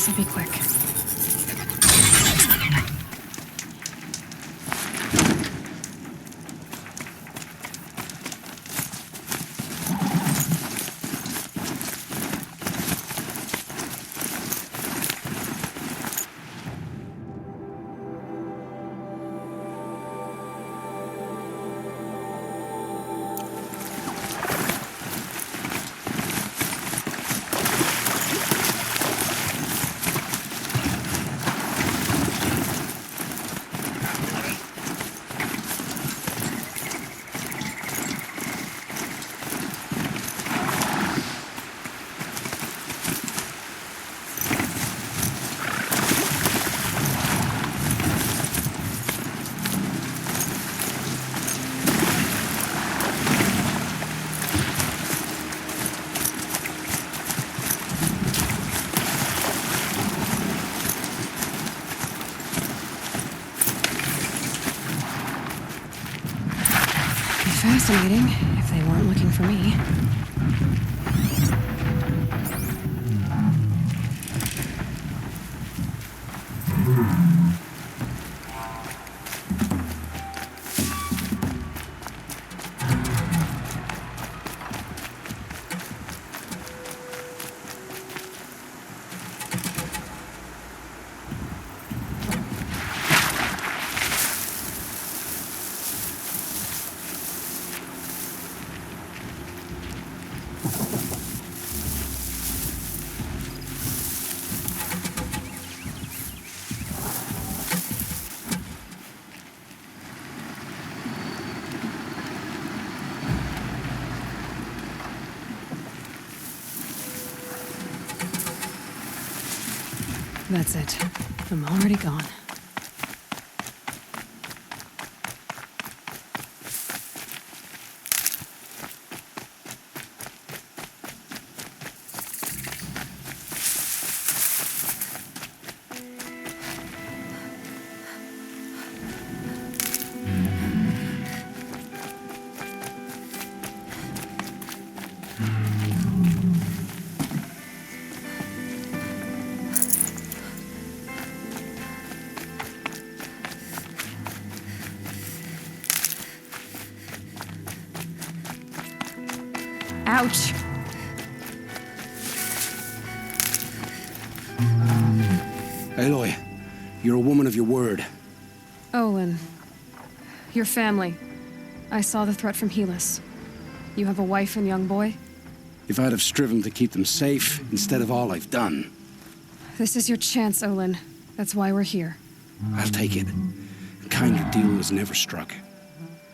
This'll be quick. Fascinating, if they weren't looking for me. That's it. I'm already gone. Ouch. Aloy, you're a woman of your word. Olin. Your family. I saw the threat from Helis. You have a wife and young boy? If I'd have striven to keep them safe instead of all I've done. This is your chance, Olin. That's why we're here. I'll take it. A kinder deal was never struck.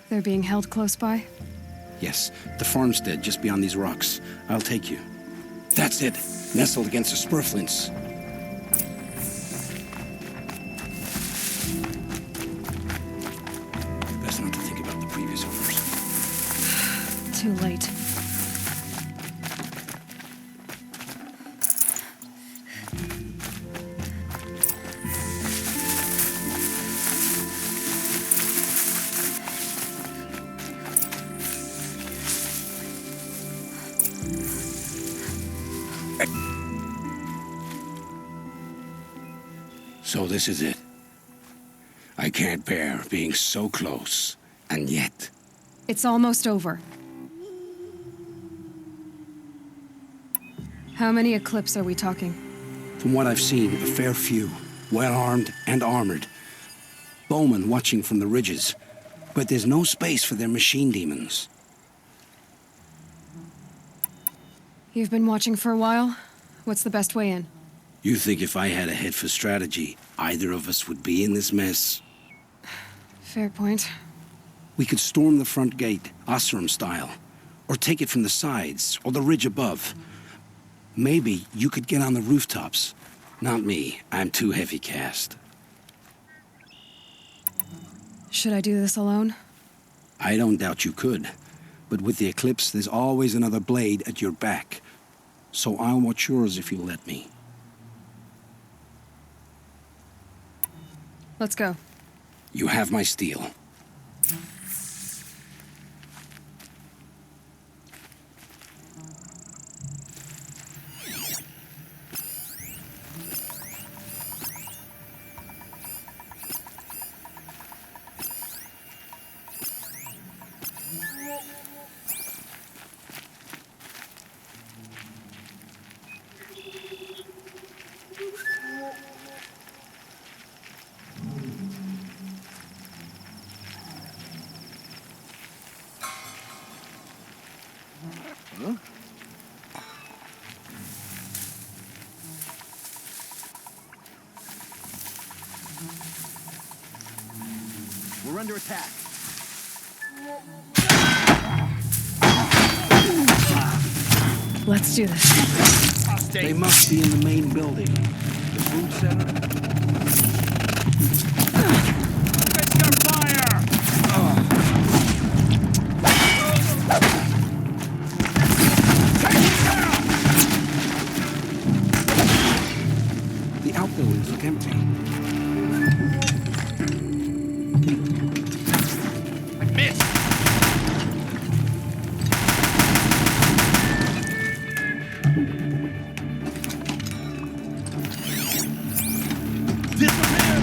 They're being held close by? Yes, the farmstead just beyond these rocks. I'll take you. That's it. Nestled against the spurflints. Best not to think about the previous owners. Too late. So this is it. I can't bear being so close, and yet... It's almost over. How many Eclipse are we talking? From what I've seen, a fair few. Well-armed and armored. Bowmen watching from the ridges. But there's no space for their machine demons. You've been watching for a while? What's the best way in? You think if I had a head for strategy, either of us would be in this mess? Fair point. We could storm the front gate, Osram style. Or take it from the sides, or the ridge above. Maybe you could get on the rooftops. Not me. I'm too heavy cast. Should I do this alone? I don't doubt you could. But with the Eclipse, there's always another blade at your back. So I'll watch yours if you'll let me. Let's go. You have my steel. We're under attack. Let's do this. They must be in the main building. The food center? Fix your fire! The outbuildings look empty. I missed! Disappear!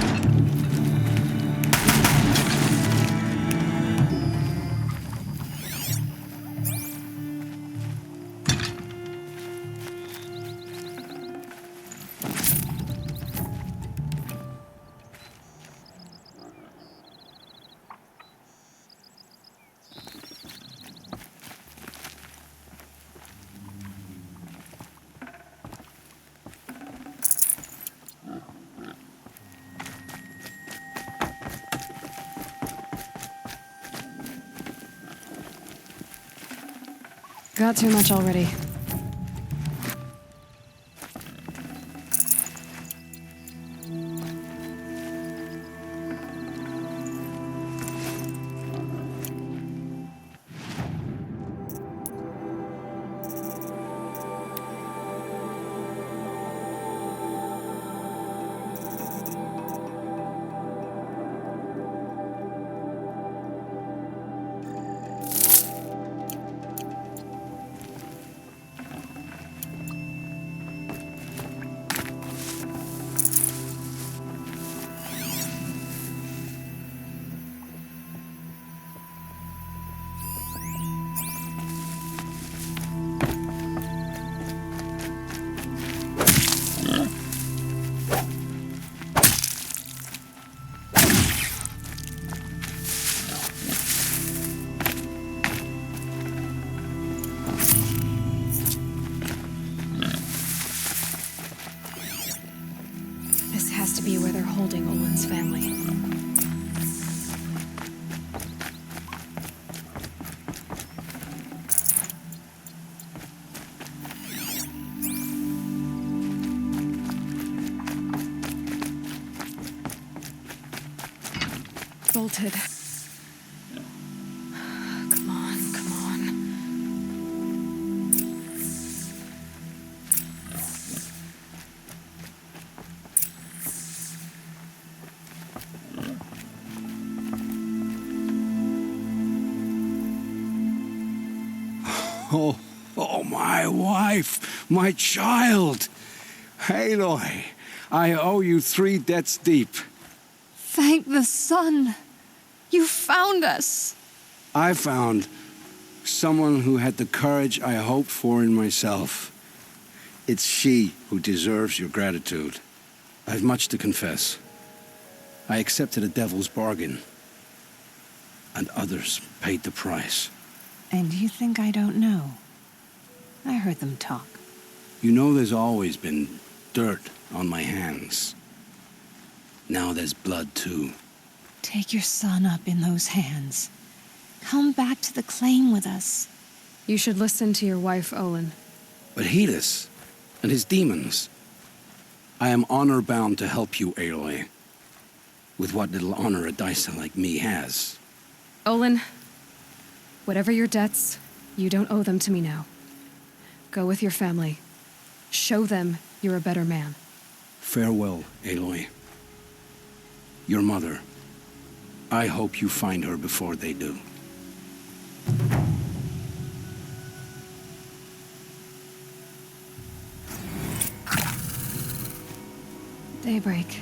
Got too much already. This has to be where they're holding Olin's family. Bolted. Come on, come on. Oh, my wife, my child. Aloy, I owe you 3 debts deep. Thank the sun. You found us. I found someone who had the courage I hoped for in myself. It's she who deserves your gratitude. I've much to confess. I accepted a devil's bargain, and others paid the price. And you think I don't know? I heard them talk. You know there's always been dirt on my hands. Now there's blood, too. Take your son up in those hands. Come back to the claim with us. You should listen to your wife, Olin. But Helis and his demons. I am honor-bound to help you, Aloy. With what little honor a dicer like me has. Olin, whatever your debts, you don't owe them to me now. Go with your family. Show them you're a better man. Farewell, Aloy. Your mother. I hope you find her before they do. Daybreak.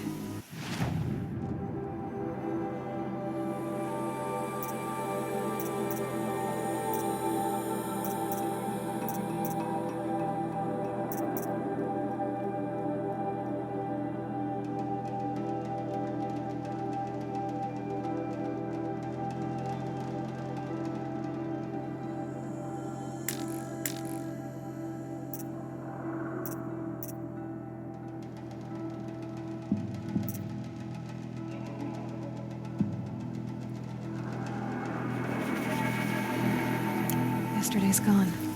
yesterday's gone.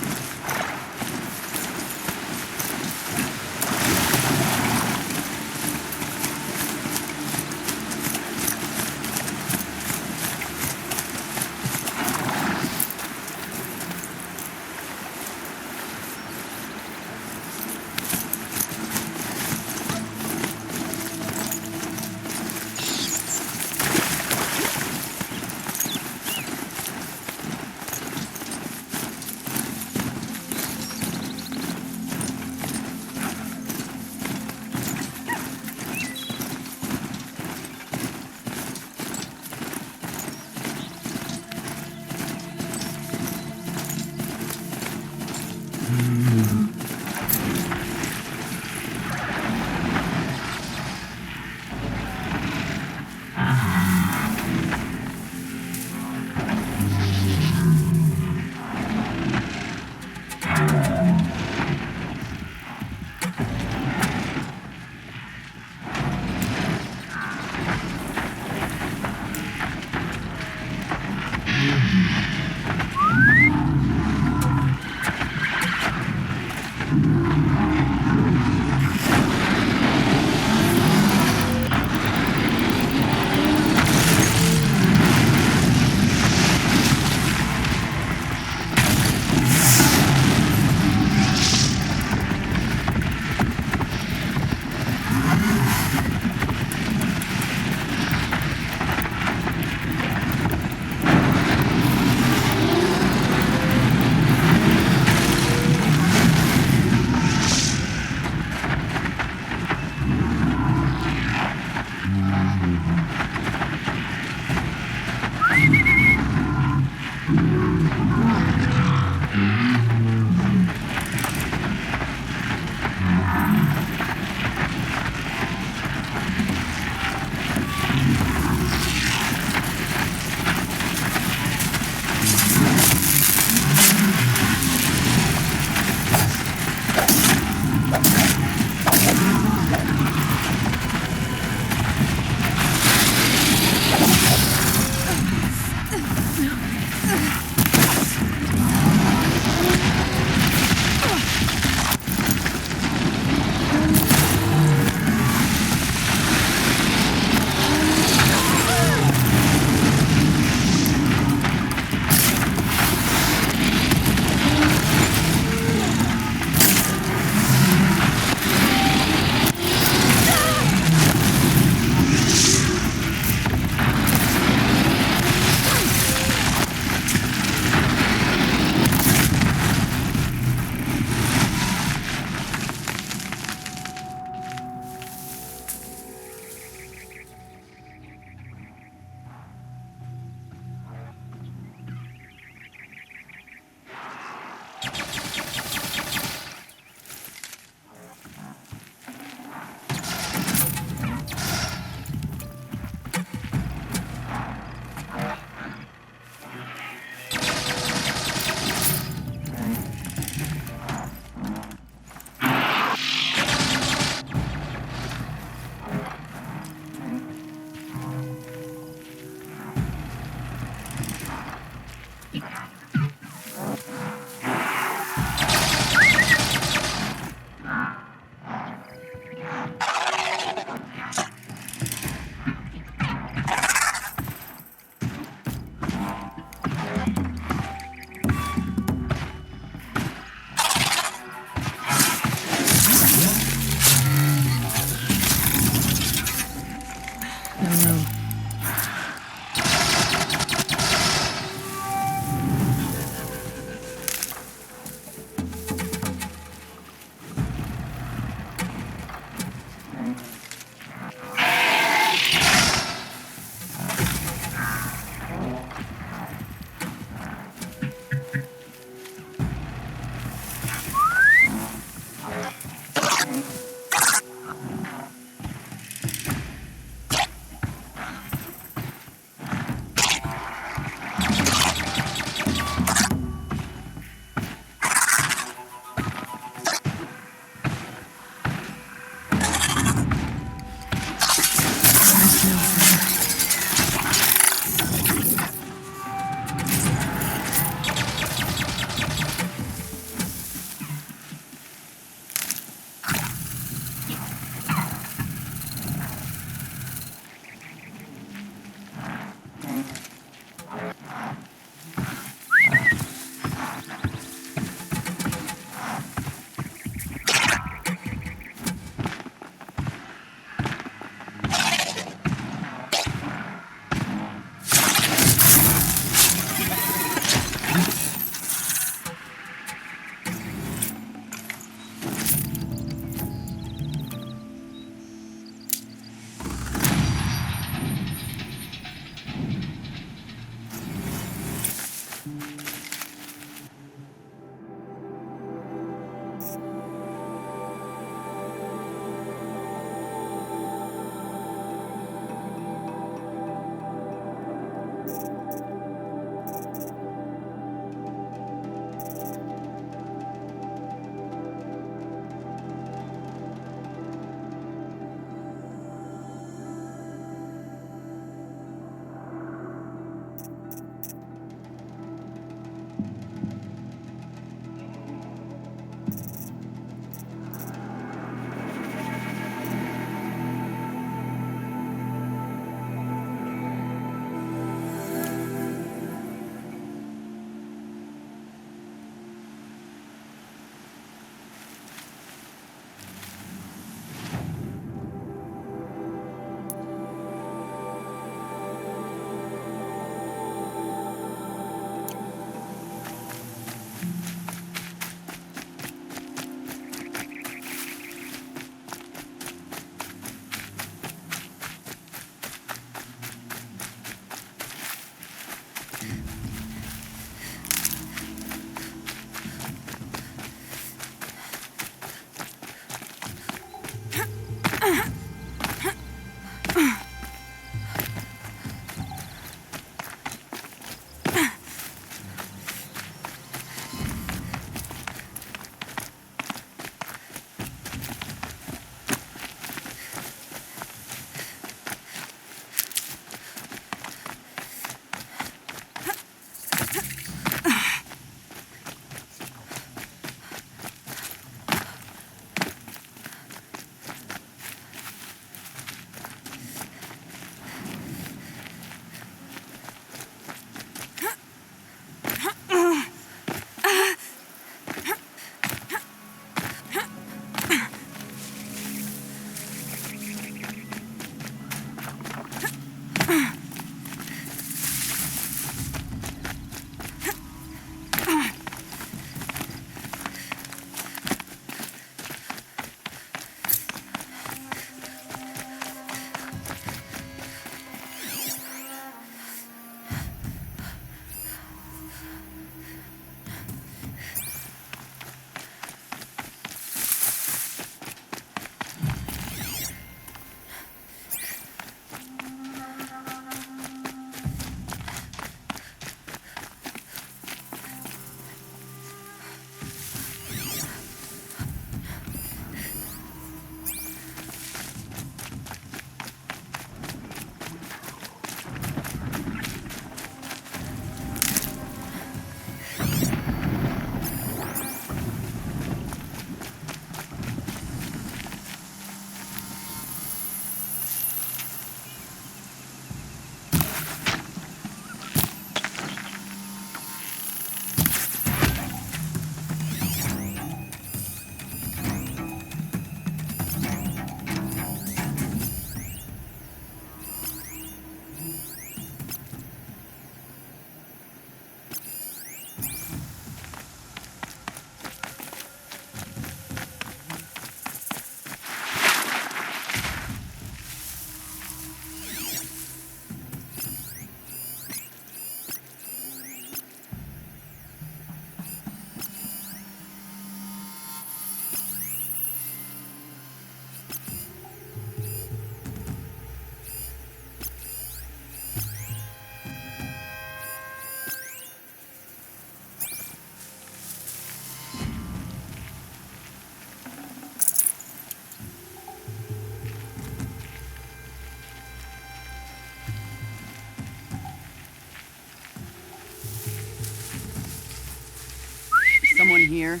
here.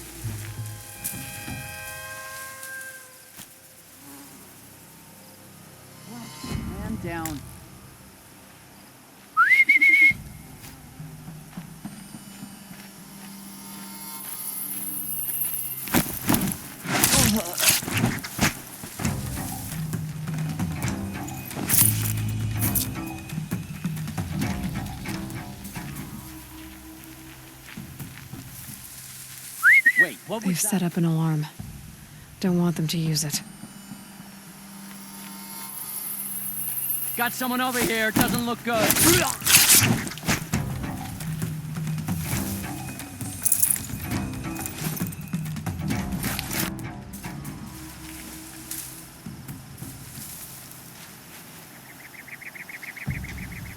Man down. Wait, what They've was set that? up an alarm. Don't want them to use it. Got someone over here. Doesn't look good.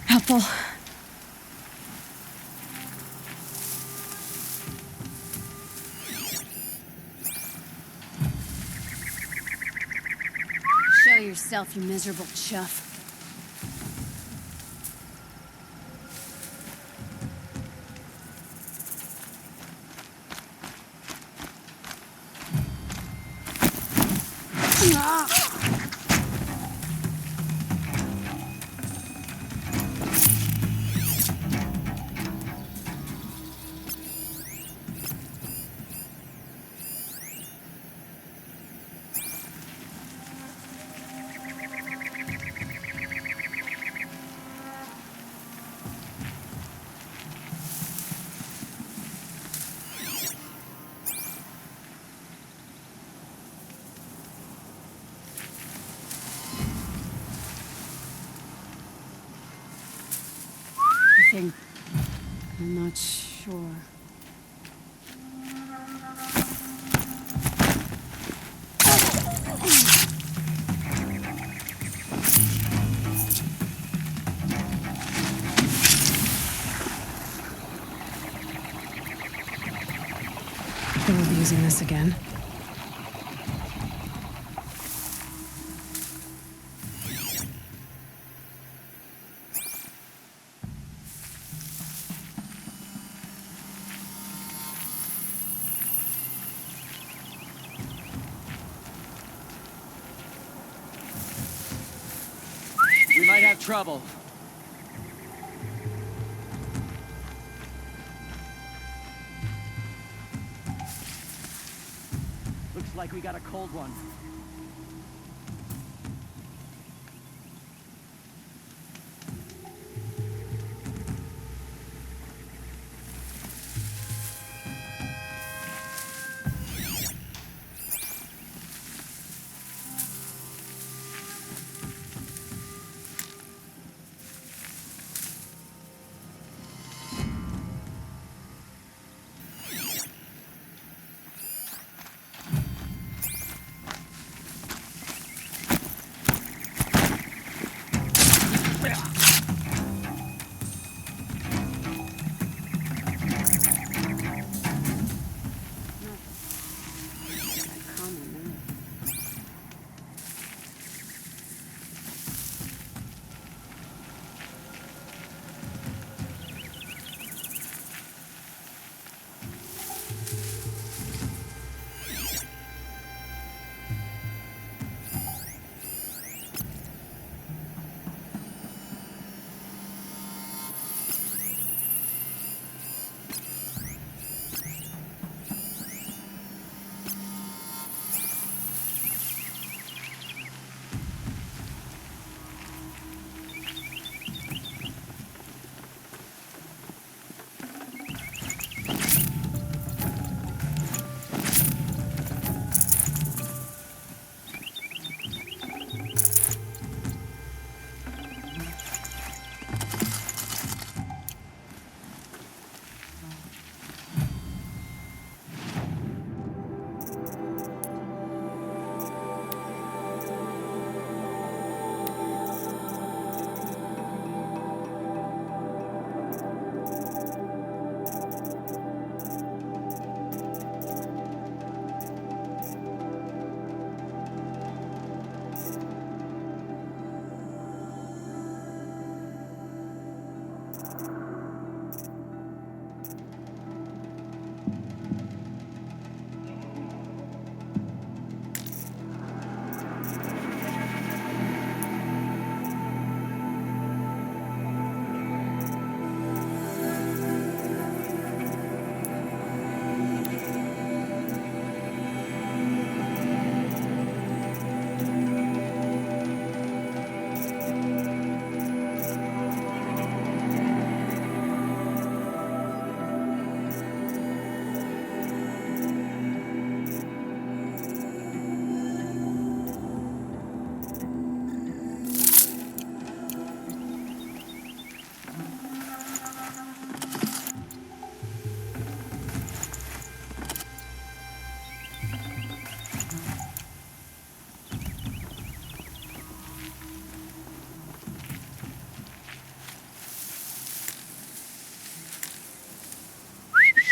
Helpful. Show yourself, you miserable chuff. I'm not sure. They will be using this again. We might have trouble. Looks like we got a cold one.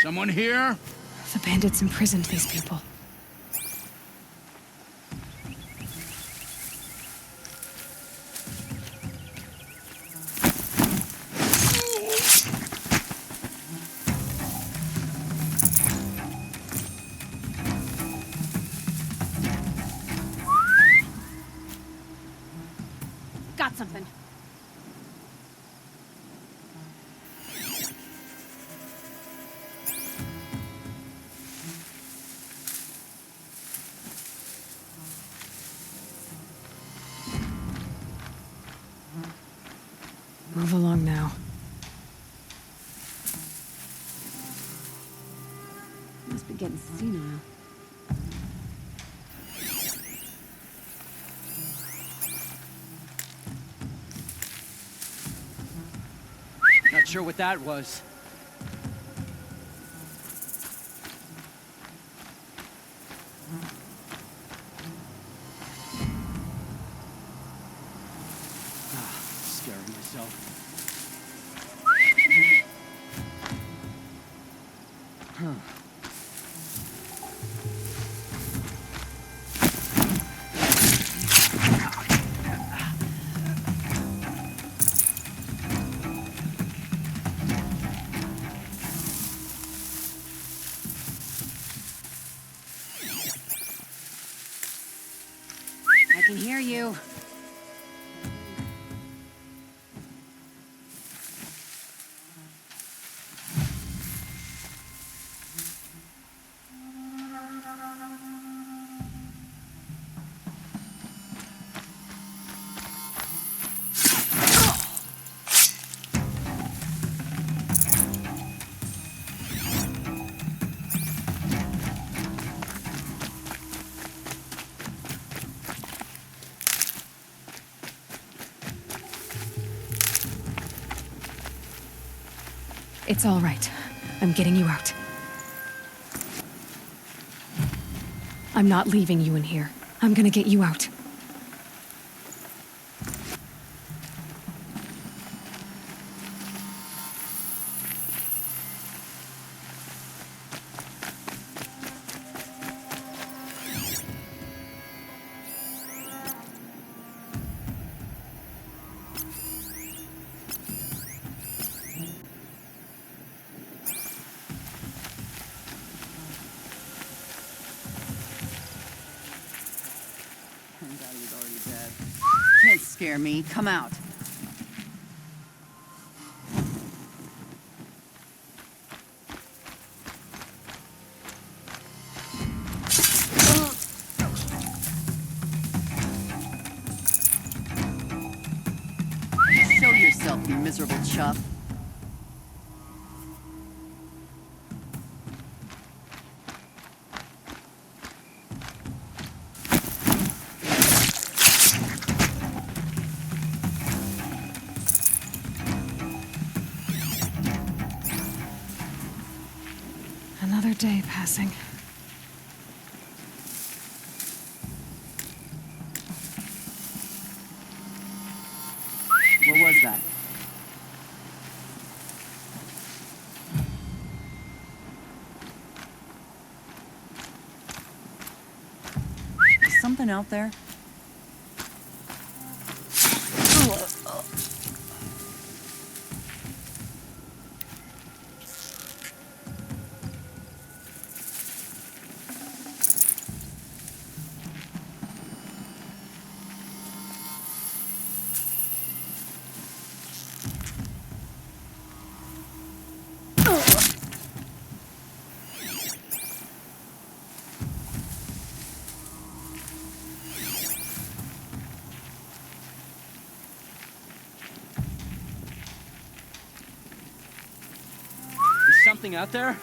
Someone here? The bandits imprisoned these people. Got something. Move along now. Must be getting senile. Not sure what that was. Scaring myself. I can hear you. It's all right. I'm getting you out. I'm not leaving you in here. I'm gonna get you out. Turns out he was already dead. Can't scare me. Come out. Show yourself, you miserable chuff. Another day passing. What was that? Is something out there? Is something out there?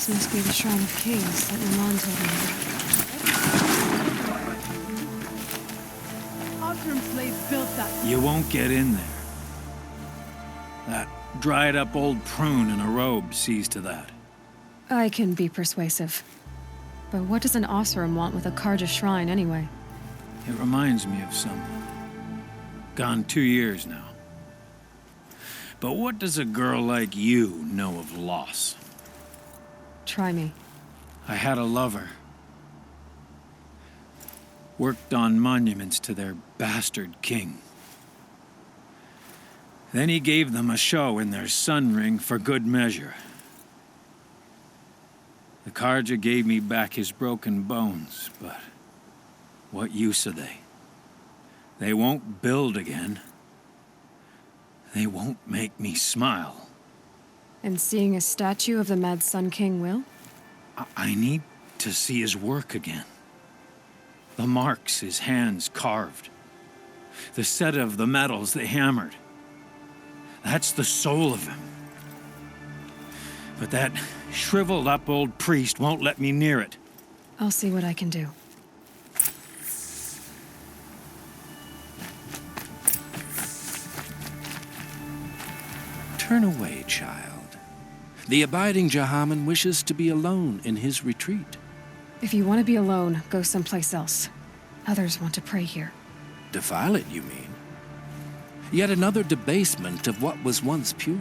This must be the Shrine of Kings that Naman told me about. Osram slave built that. You won't get in there. That dried-up old prune in a robe sees to that. I can be persuasive. But what does an Osram want with a Karja shrine anyway? It reminds me of someone. Gone 2 years now. But what does a girl like you know of loss? Try me. I had a lover. Worked on monuments to their bastard king. Then he gave them a show in their sun ring for good measure. The Karja gave me back his broken bones, but what use are they? They won't build again. They won't make me smile. And seeing a statue of the Mad Sun King will? I need to see his work again. The marks his hands carved. The set of the metals they hammered. That's the soul of him. But that shriveled up old priest won't let me near it. I'll see what I can do. Turn away, child. The abiding Jahaman wishes to be alone in his retreat. If you want to be alone, go someplace else. Others want to pray here. Defile it, you mean? Yet another debasement of what was once pure.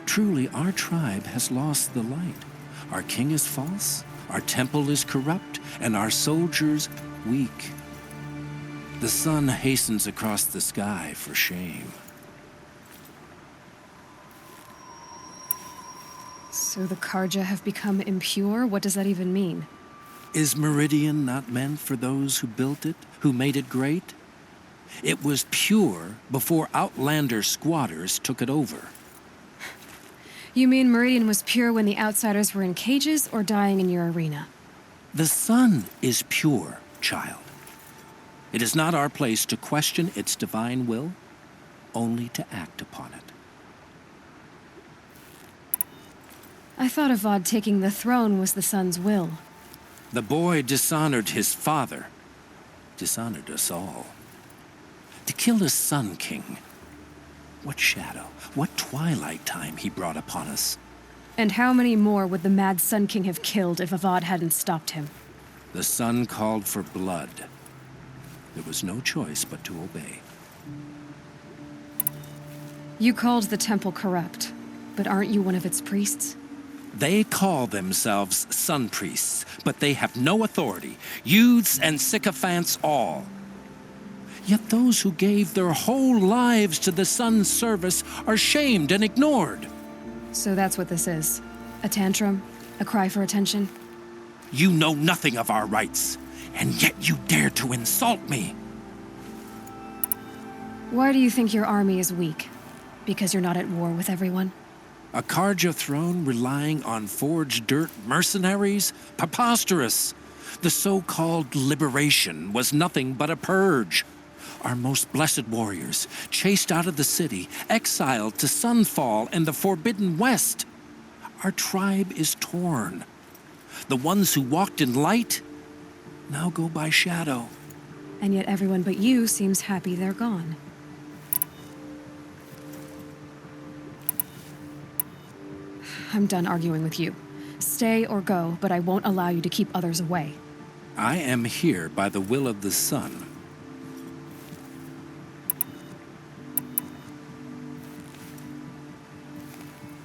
Truly, our tribe has lost the light. Our king is false, our temple is corrupt, and our soldiers weak. The sun hastens across the sky for shame. So the Karja have become impure? What does that even mean? Is Meridian not meant for those who built it, who made it great? It was pure before outlander squatters took it over. You mean Meridian was pure when the outsiders were in cages or dying in your arena? The sun is pure, child. It is not our place to question its divine will, only to act upon it. I thought Avad taking the throne was the sun's will. The boy dishonored his father, dishonored us all. To kill a sun king. What shadow, what twilight time he brought upon us. And how many more would the Mad Sun King have killed if Avad hadn't stopped him? The sun called for blood. There was no choice but to obey. You called the temple corrupt, but aren't you one of its priests? They call themselves sun priests, but they have no authority. Youths and sycophants all. Yet those who gave their whole lives to the sun's service are shamed and ignored. So that's what this is. A tantrum? A cry for attention? You know nothing of our rights, and yet you dare to insult me. Why do you think your army is weak? Because you're not at war with everyone? A Karja throne relying on forged dirt mercenaries? Preposterous! The so-called liberation was nothing but a purge. Our most blessed warriors, chased out of the city, exiled to Sunfall and the Forbidden West. Our tribe is torn. The ones who walked in light now go by shadow. And yet everyone but you seems happy they're gone. I'm done arguing with you. Stay or go, but I won't allow you to keep others away. I am here by the will of the sun.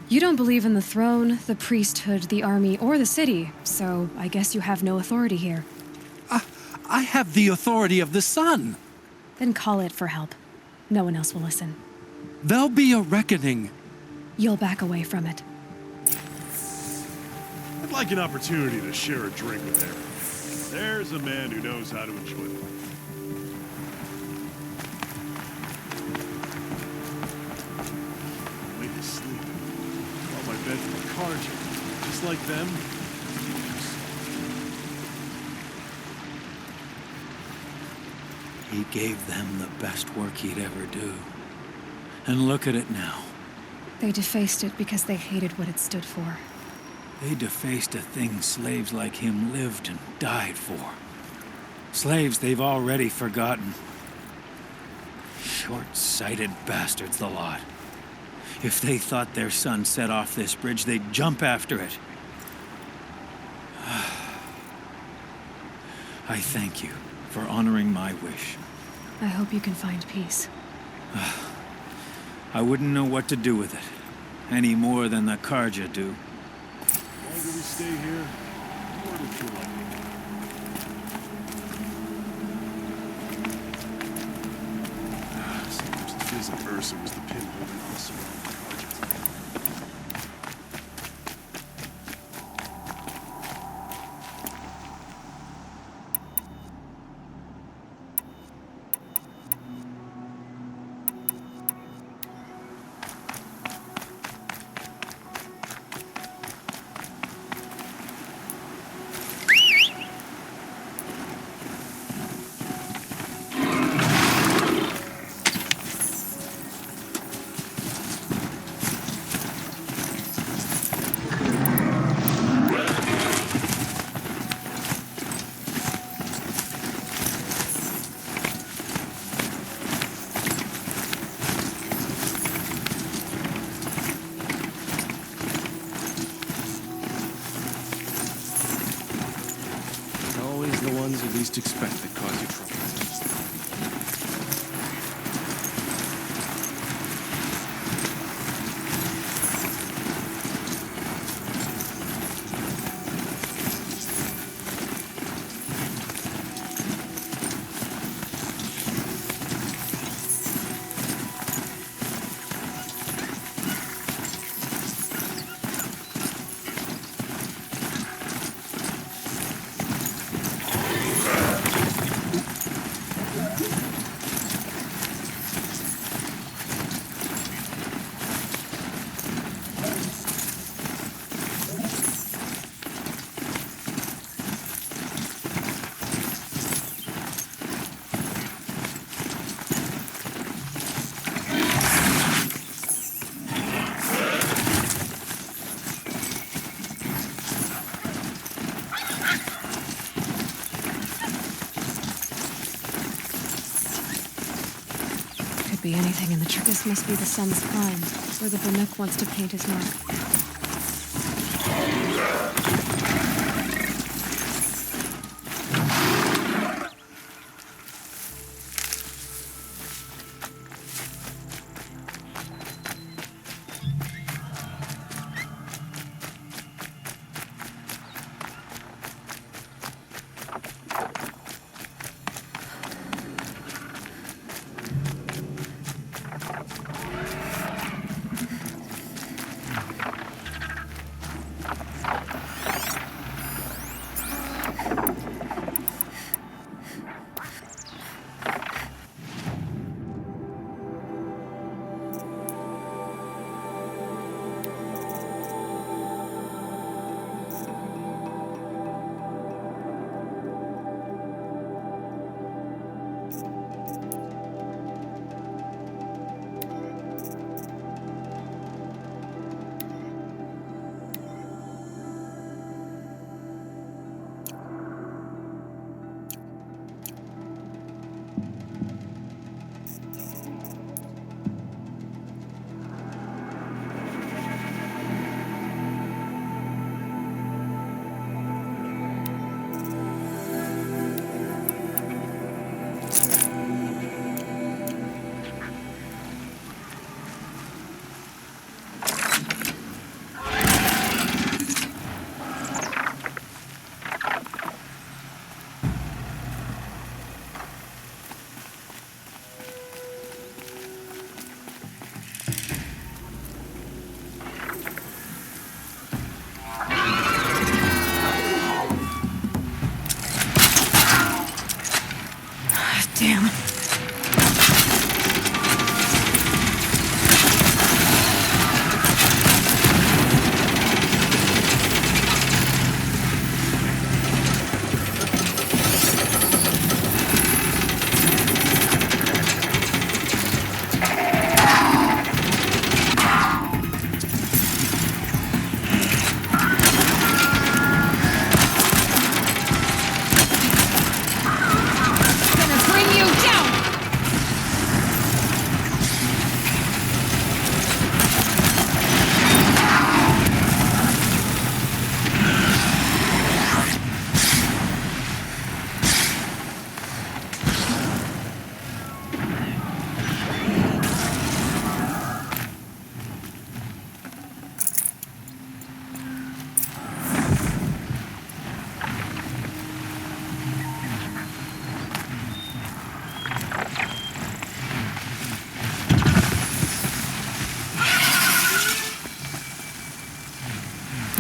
You don't believe in the throne, the priesthood, the army, or the city, so I guess you have no authority here. I have the authority of the sun. Then call it for help. No one else will listen. There'll be a reckoning. You'll back away from it. I'd like an opportunity to share a drink with Aaron. There's a man who knows how to enjoy life. Way to sleep. Got my bed from a Karja. Just like them. He gave them the best work he'd ever do. And look at it now. They defaced it because they hated what it stood for. They defaced a thing slaves like him lived and died for. Slaves they've already forgotten. Short-sighted bastards, the lot. If they thought their son set off this bridge, they'd jump after it. I thank you for honoring my wish. I hope you can find peace. I wouldn't know what to do with it, any more than the Karja do. The longer we stay here, the more it'll feel like sometimes it feels like Ursa was the pin holding us around the project. Always the ones you least expect that cause you trouble. Could be anything in the tree. This must be the sun's climb, where the Banuk wants to paint his mark.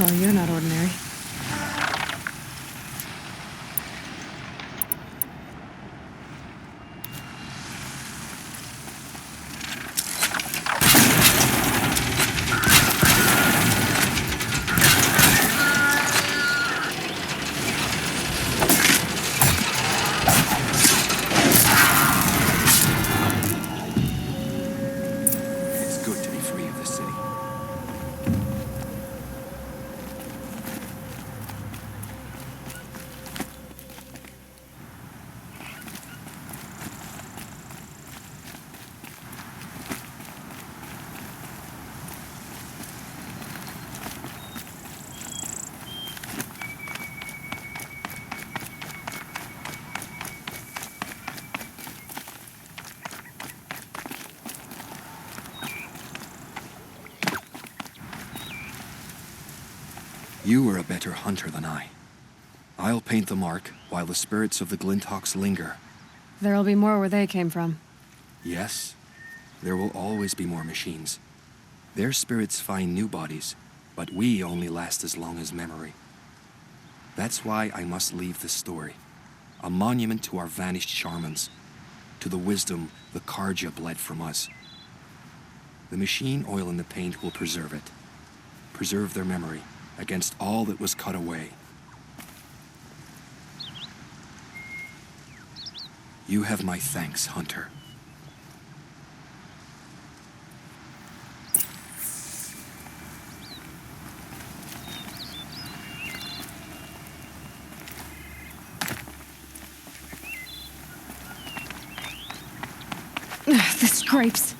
Well, you're not ordinary. It's good to be free of the city. You are a better hunter than I. I'll paint the mark while the spirits of the Glinthawks linger. There'll be more where they came from. Yes, there will always be more machines. Their spirits find new bodies, but we only last as long as memory. That's why I must leave this story. A monument to our vanished shamans, to the wisdom the Karja bled from us. The machine oil in the paint will preserve it. Preserve their memory against all that was cut away. You have my thanks, Hunter. Ugh, the scrapes.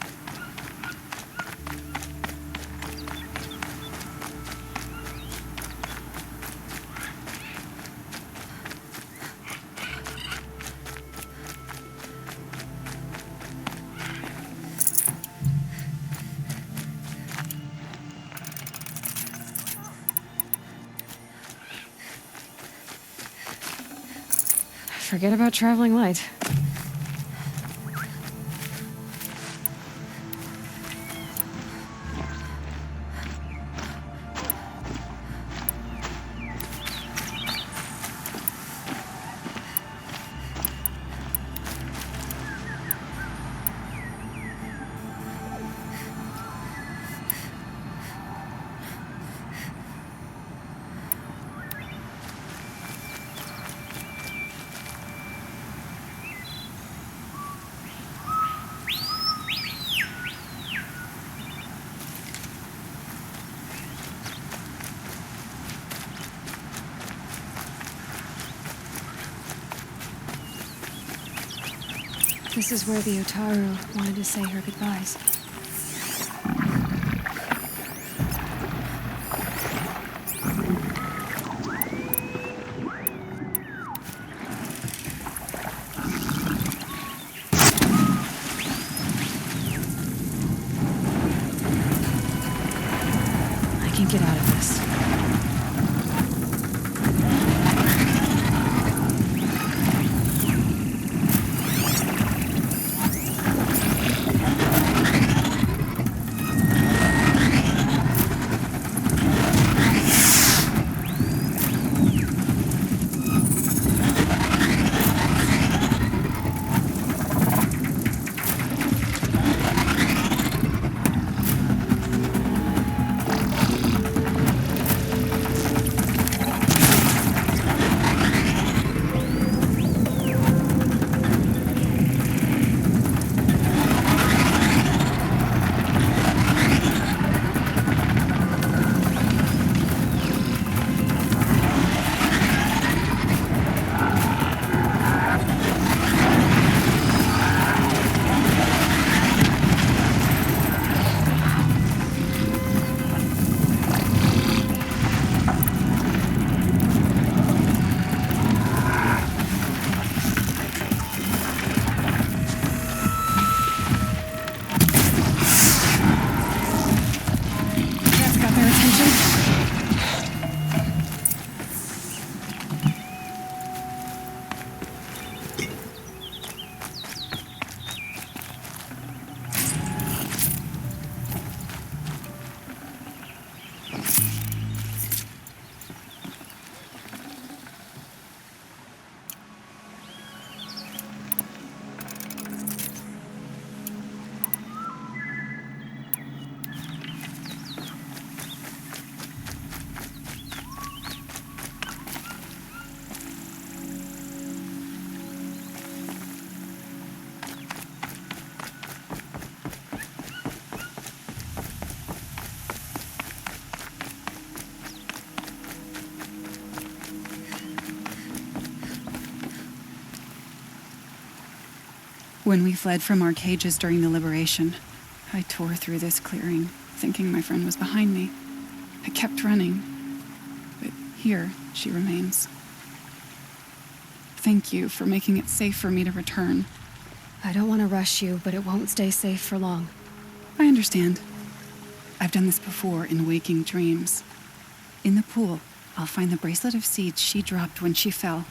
Forget about traveling light. This is where the Otaru wanted to say her goodbyes. I can get out of this. When we fled from our cages during the liberation, I tore through this clearing, thinking my friend was behind me. I kept running, but here she remains. Thank you for making it safe for me to return. I don't want to rush you, but it won't stay safe for long. I understand. I've done this before in waking dreams. In the pool, I'll find the bracelet of seeds she dropped when she fell.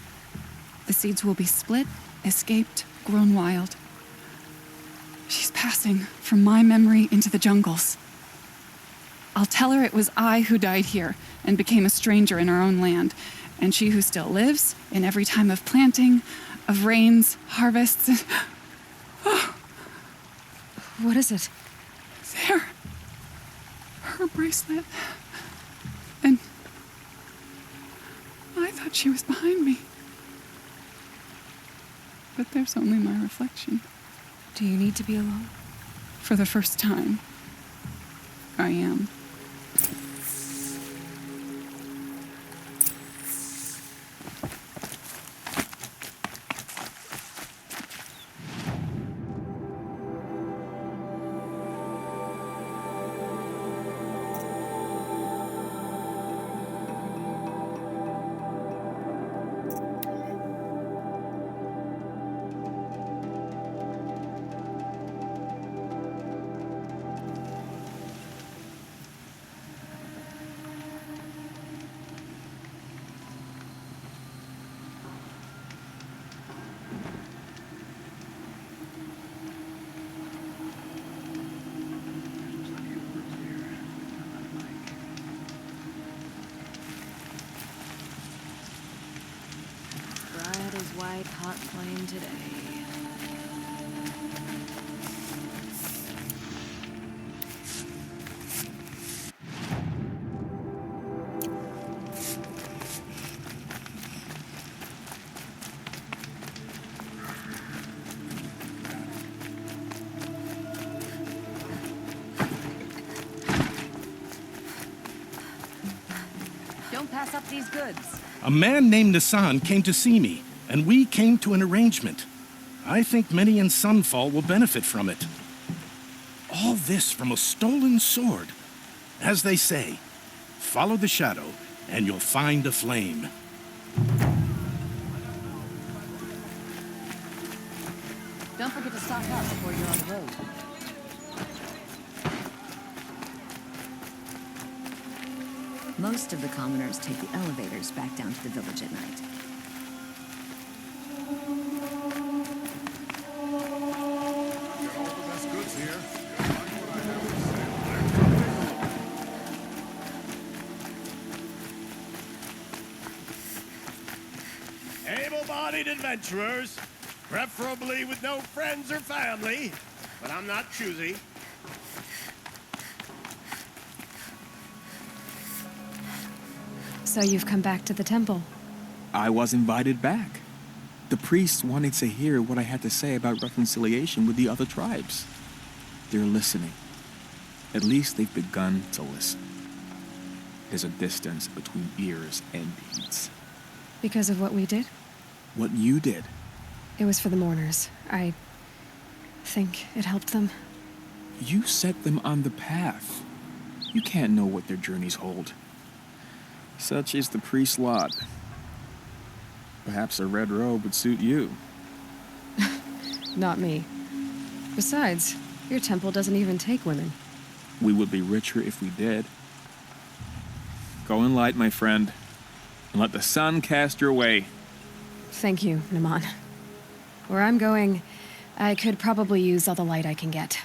The seeds will be split, escaped, grown wild. She's passing from my memory into the jungles. I'll tell her it was I who died here and became a stranger in our own land, and she who still lives in every time of planting, of rains, harvests. Oh. What is it? There. Her bracelet. And I thought she was behind me. But there's only my reflection. Do you need to be alone? For the first time, I am. White hot flame today. Don't pass up these goods. A man named Nissan came to see me, and we came to an arrangement. I think many in Sunfall will benefit from it. All this from a stolen sword. As they say, follow the shadow, and you'll find a flame. Don't forget to stock up before you're on the road. Most of the commoners take the elevators back down to the village at night. Able-bodied adventurers, preferably with no friends or family, but I'm not choosy. So you've come back to the temple. I was invited back. The priests wanted to hear what I had to say about reconciliation with the other tribes. They're listening. At least they've begun to listen. There's a distance between ears and deeds. Because of what we did? What you did. It was for the mourners. I think it helped them. You set them on the path. You can't know what their journeys hold. Such is the priest's lot. Perhaps a red robe would suit you. Not me. Besides, your temple doesn't even take women. We would be richer if we did. Go in light, my friend, and let the sun cast your way. Thank you, Naman. Where I'm going, I could probably use all the light I can get.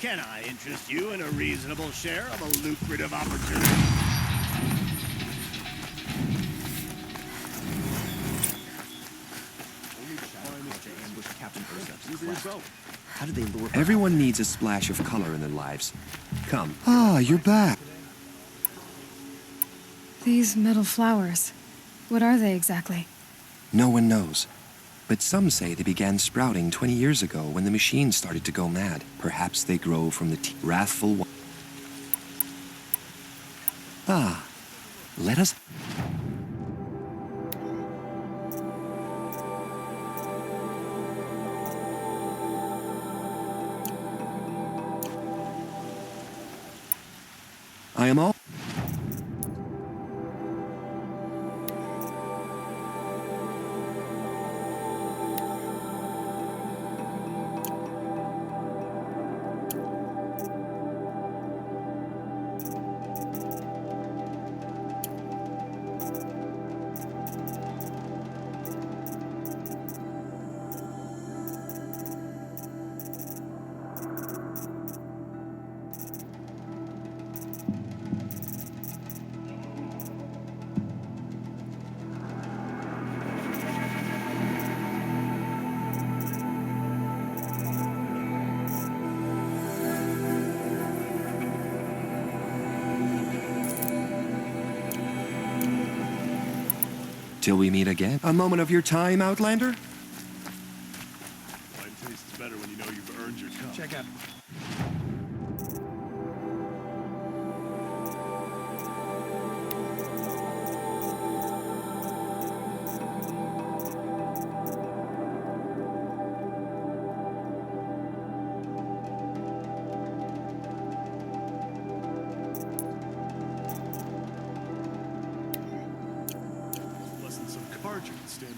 Can I interest you in a reasonable share of a lucrative opportunity? How did they lure her? Everyone needs a splash of color in their lives. Come. Ah, you're back. These metal flowers, what are they exactly? No one knows. But some say they began sprouting 20 years ago when the machines started to go mad. Perhaps they grow from the wrathful one. Ah, let us... I am all... Till we meet again. A moment of your time, Outlander? Wine tastes better when you know you've earned your cup. Check out. Less than some cards you can stand.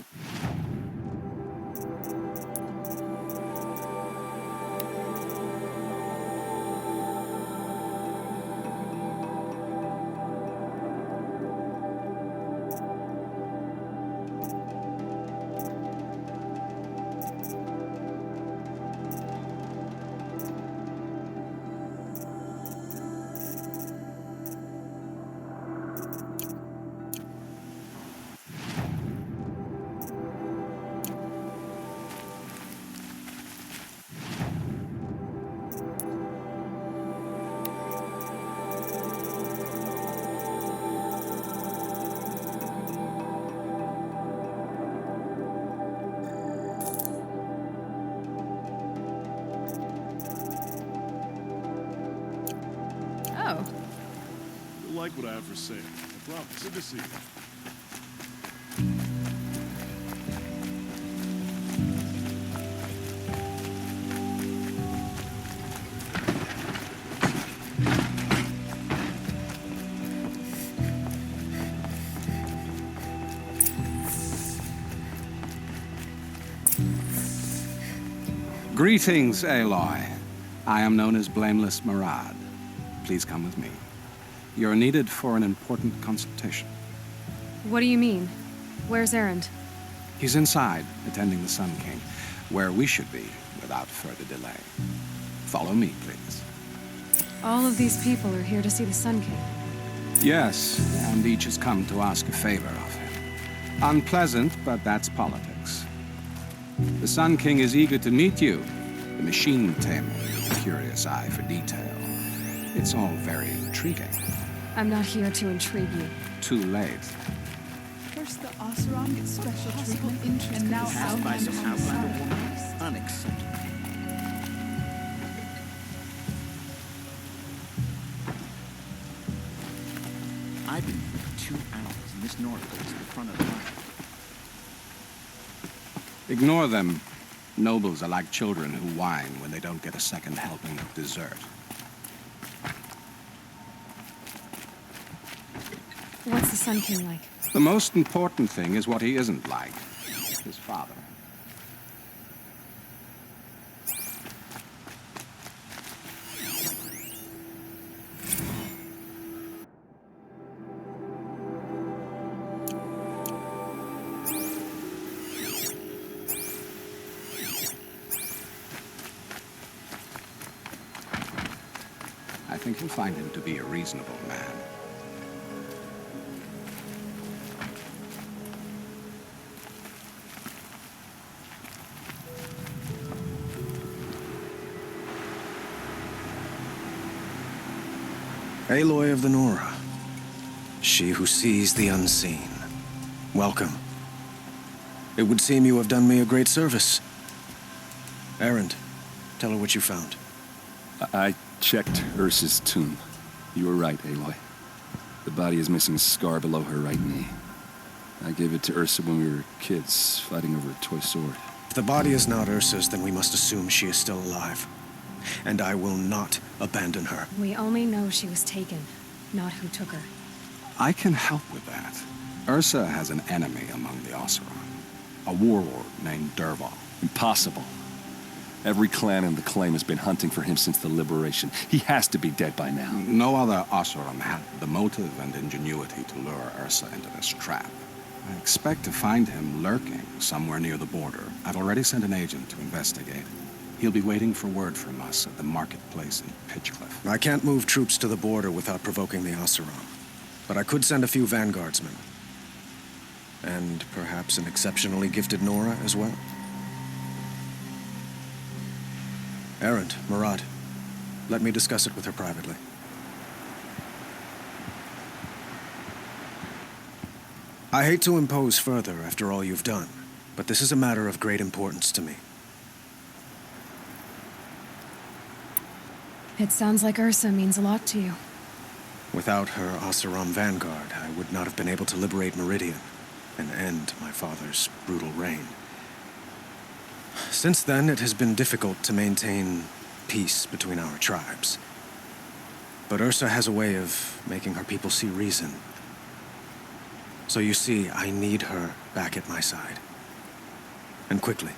Oh. You'll like what I have for sale. I promise. Good to see you. Greetings, Aloy. I am known as Blameless Murad. Please come with me. You're needed for an important consultation. What do you mean? Where's Erend? He's inside, attending the Sun King, where we should be without further delay. Follow me, please. All of these people are here to see the Sun King. Yes, and each has come to ask a favor of him. Unpleasant, but that's politics. The Sun King is eager to meet you, the machine tamer with a curious eye for detail. It's all very intriguing. I'm not here to intrigue you. Too late. First the Oseram gets special treatment, and now Outlander woman. Unacceptable. I've been here for 2 hours, and this Norfolk is in front of the line. Ignore them. Nobles are like children who whine when they don't get a second helping of dessert. What's the Sun King like? The most important thing is what he isn't like. His father. I think you'll find him to be a reasonable man. Aloy of the Nora. She who sees the unseen. Welcome. It would seem you have done me a great service. Erend, tell her what you found. I checked Ursa's tomb. You were right, Aloy. The body is missing a scar below her right knee. I gave it to Ursa when we were kids, fighting over a toy sword. If the body is not Ursa's, then we must assume she is still alive. And I will not abandon her. We only know she was taken, not who took her. I can help with that. Ursa has an enemy among the Oseram. A warlord named Dervahl. Impossible. Every clan in the claim has been hunting for him since the liberation. He has to be dead by now. No other Oseram had the motive and ingenuity to lure Ursa into this trap. I expect to find him lurking somewhere near the border. I've already sent an agent to investigate. He'll be waiting for word from us at the marketplace in Pitchcliff. I can't move troops to the border without provoking the Oseram. But I could send a few vanguardsmen. And perhaps an exceptionally gifted Nora as well. Erend, Murad, let me discuss it with her privately. I hate to impose further after all you've done, but this is a matter of great importance to me. It sounds like Ursa means a lot to you. Without her Oseram vanguard, I would not have been able to liberate Meridian and end my father's brutal reign. Since then, it has been difficult to maintain peace between our tribes. But Ursa has a way of making her people see reason. So you see, I need her back at my side. And quickly.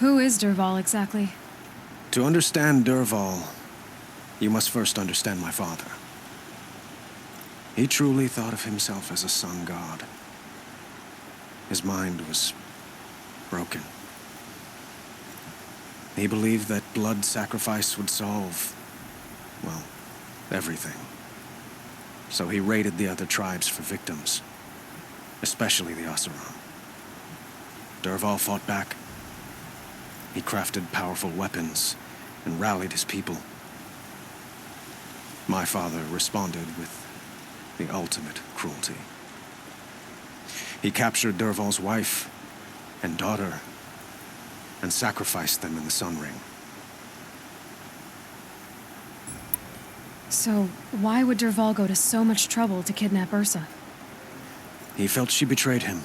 Who is Dervahl exactly? To understand Dervahl, you must first understand my father. He truly thought of himself as a sun god. His mind was broken. He believed that blood sacrifice would solve, well, everything. So he raided the other tribes for victims, especially the Oseram. Dervahl fought back. He crafted powerful weapons and rallied his people. My father responded with the ultimate cruelty. He captured Dervahl's wife and daughter and sacrificed them in the Sun Ring. So, why would Dervahl go to so much trouble to kidnap Ursa? He felt she betrayed him.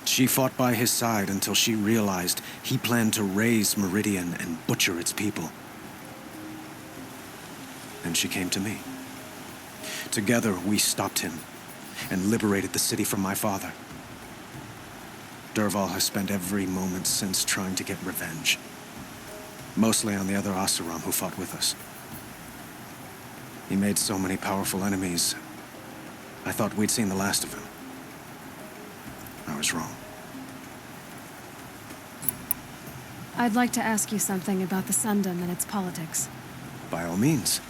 She fought by his side until she realized he planned to raise Meridian and butcher its people. Then she came to me. Together, we stopped him and liberated the city from my father. Dervahl has spent every moment since trying to get revenge. Mostly on the other Oseram who fought with us. He made so many powerful enemies, I thought we'd seen the last of him. I was wrong. I'd like to ask you something about the Sundom and its politics. By all means.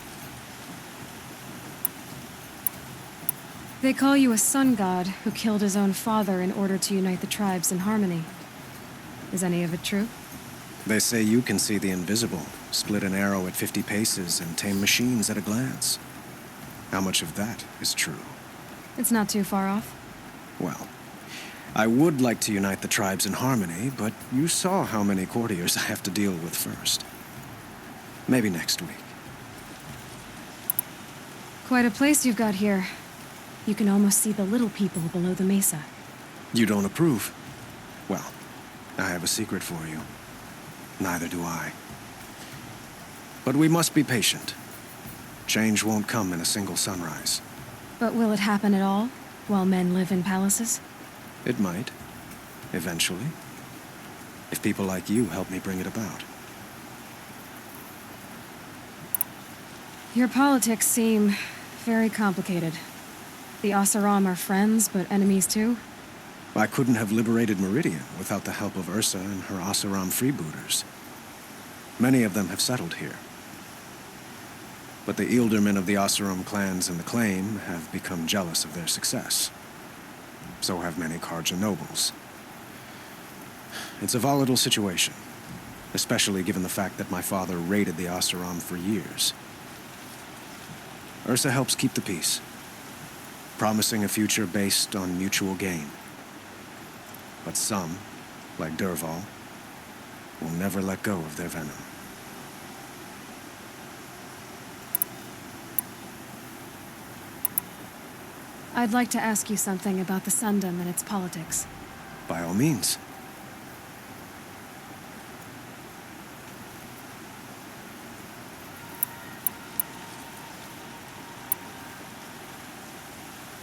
They call you a sun god who killed his own father in order to unite the tribes in harmony. Is any of it true? They say you can see the invisible, split an arrow at 50 paces, and tame machines at a glance. How much of that is true? It's not too far off. Well, I would like to unite the tribes in harmony, but you saw how many courtiers I have to deal with first. Maybe next week. Quite a place you've got here. You can almost see the little people below the mesa. You don't approve? Well, I have a secret for you. Neither do I. But we must be patient. Change won't come in a single sunrise. But will it happen at all, while men live in palaces? It might. Eventually. If people like you help me bring it about. Your politics seem very complicated. The Oseram are friends, but enemies too? I couldn't have liberated Meridian without the help of Ursa and her Oseram freebooters. Many of them have settled here. But the Ealdormen of the Oseram clans in the claim have become jealous of their success. So have many Karja nobles. It's a volatile situation, especially given the fact that my father raided the Oseram for years. Ursa helps keep the peace, promising a future based on mutual gain. But some, like Dervahl, will never let go of their venom. I'd like to ask you something about the Sundom and its politics. By all means.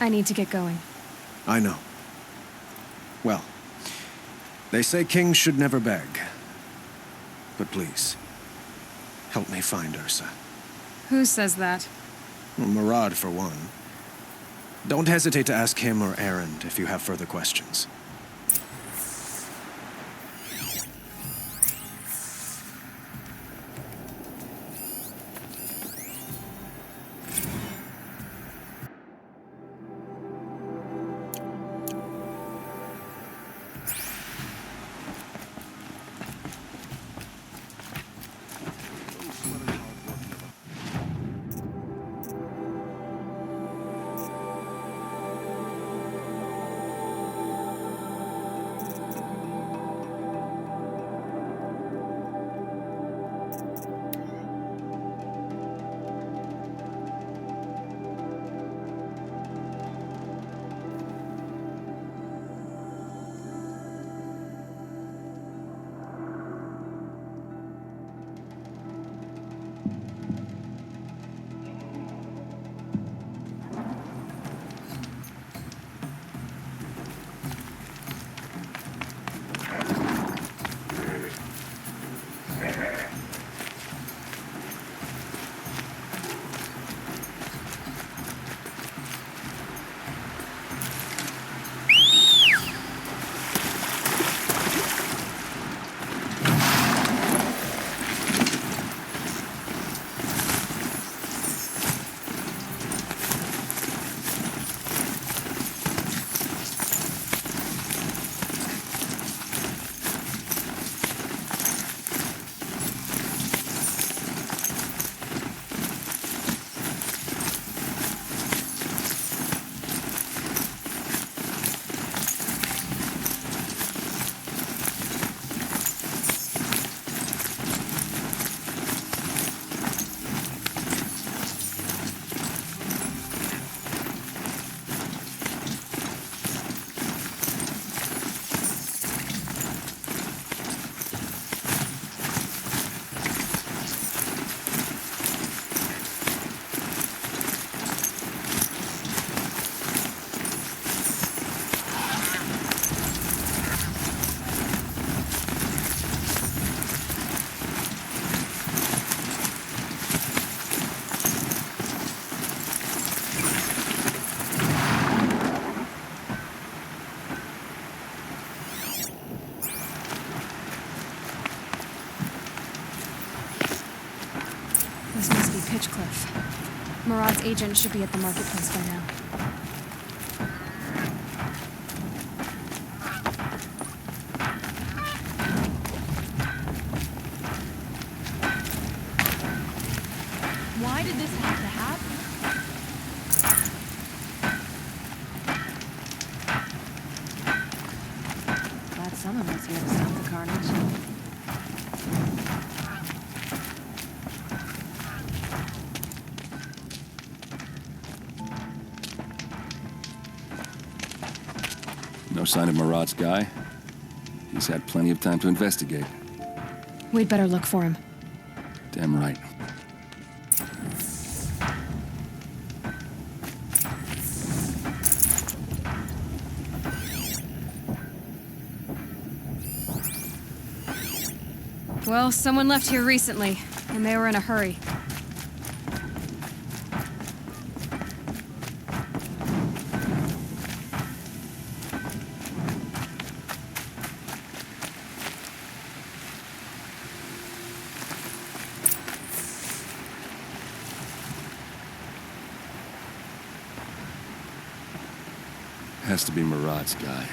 I need to get going. I know. Well, they say kings should never beg. But please, help me find Ursa. Who says that? Well, Murad, for one. Don't hesitate to ask him or Erend if you have further questions. Murad's agent should be at the marketplace by now. Why did this have to happen? Glad someone was here to stop the carnage. No sign of Murad's guy. He's had plenty of time to investigate. We'd better look for him. Damn right. Well, someone left here recently, and they were in a hurry. Has to be Murad's guy.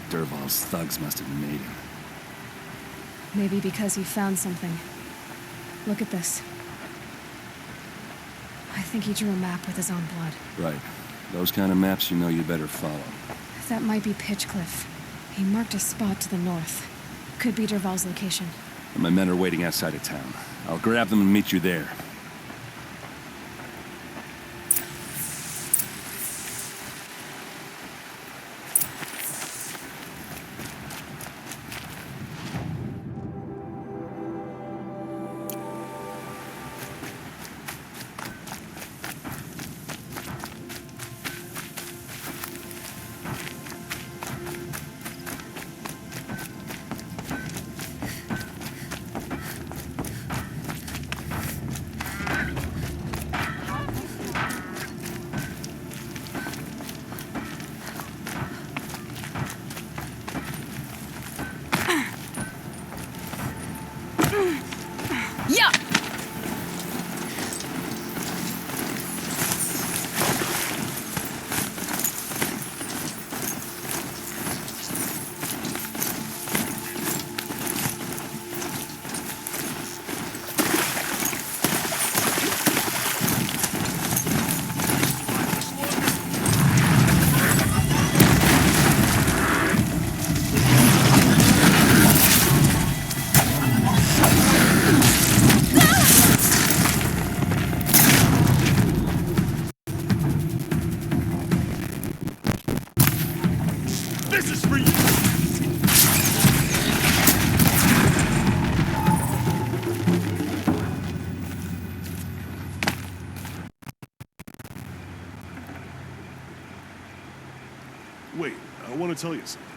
Dervahl's thugs must have made him. Maybe because he found something. Look at this. I think he drew a map with his own blood. Right. Those kind of maps you know you better follow. That might be Pitchcliff. He marked a spot to the north. Could be Derval's location. And my men are waiting outside of town. I'll grab them and meet you there. Yeah! This is for you! Wait, I want to tell you something.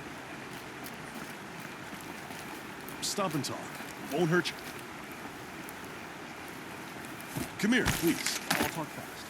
Stop and talk. Won't hurt you. Come here, please. I'll talk fast.